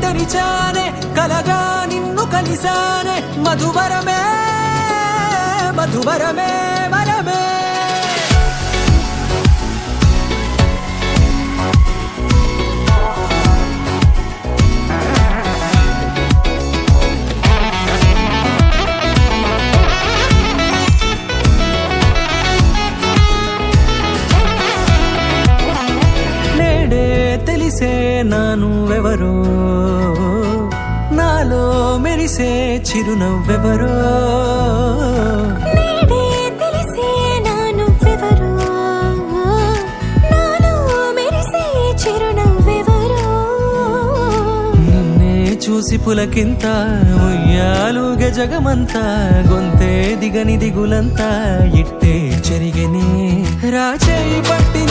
తెరిచానే కలగా నిన్ను కలిసానే మధువరమే మధువరమే వరమే తెలిసే నానువెవరో నాలో మెరిసే చిరునవ్వెవరో నేడే తెలిసే నానువెవరో నాలో మెరిసే చిరునవ్వెవరో నిన్నే చూసి పులకింత ఉయ్యాలుగే జగమంతా గొంతే దిగని దిగులంతా ఇట్టే చెరిగనే రాచేయి పట్టి